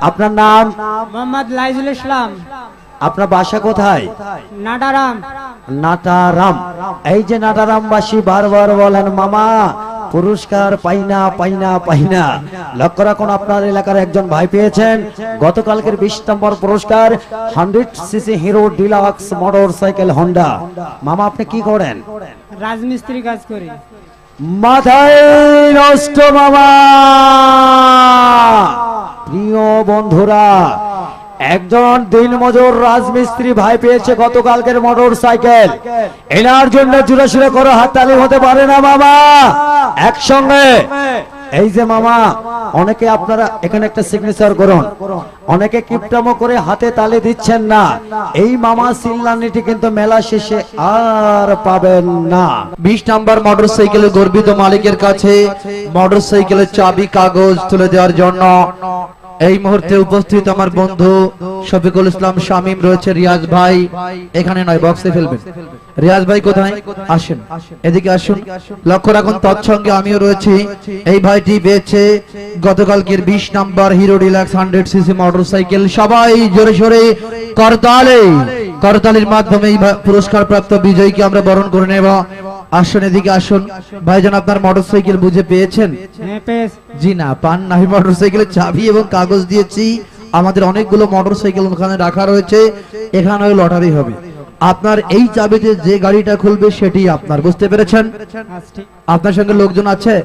আপনার নাম? মোহাম্মদ লাইজুল ইসলাম। আপনার বাসা কোথায়? নাটারাম। নাটারাম। এই যে নাটারামবাসী বারবার বলেন মামা পুরস্কার পাইনা পাইনা পাইনা। লক্ষ্য রাখুন, আপনার এলাকার একজন ভাই পেয়েছেন গতকালকের 20 নম্বর পুরস্কার 100cc hero deluxe motor cycle Honda. মামা আপনি কি করেন? রাজমিস্ত্রি কাজ করি। মাথায় নষ্ট মামা। প্রিয় বন্ধুরা, একজন দিনমজুর রাজমিস্ত্রি ভাই পেয়েছে গতকালকের মোটর সাইকেল। এনার জন্য জোরে করো হাততালি হতে পারে না মামা একসঙ্গে? এই যে মামা, অনেকে আপনারা এখানে একটা সিগনেচার করুন, অনেকে কিপটামো করে হাতে তালি দিচ্ছেন না। এই মামা সিল্লানিটি কিন্তু মেলা শেষে আর পাবেন না। 20 নম্বর মোটরসাইকেলের গর্বিত মালিকের কাছে মোটরসাইকেলের চাবি কাগজ তুলে দেওয়ার জন্য এই মুহূর্তে উপস্থিত আমার বন্ধু শফিকুল ইসলাম শামীম রয়েছে। রিয়াজ ভাই এখানে নয়, বক্সে ফেলবেন। রিয়াজ ভাই কোথায়? আসেন, এদিকে আসুন। লক্ষ্য রাখুন, তৎসঙ্গে আমিও রয়েছি। এই ভাইটি পেয়েছে গতকালকের 20 নম্বর হিরো ডিলাক্স 100cc মোটরসাইকেল। সবাই জোরে সোরে করতালির মাধ্যমে এই পুরস্কার প্রাপ্ত বিজয়ীকে আমরা বরণ করে নেব। আসুন, এদিকে আসুন। ভাইজান আপনার মোটরসাইকেল বুঝে পেয়েছেন? জি না, পান নাই। মোটরসাইকেলের চাবি এবং কাগজ দিয়েছি। আমাদের অনেকগুলো মোটরসাইকেল ওখানে রাখা রয়েছে, এখানে লটারি হবে। আপনার এই চাবিতে যে গাড়িটা খুলবে সেটি আপনার, বুঝতে পেরেছেন? আপনার সঙ্গে লোকজন আছে?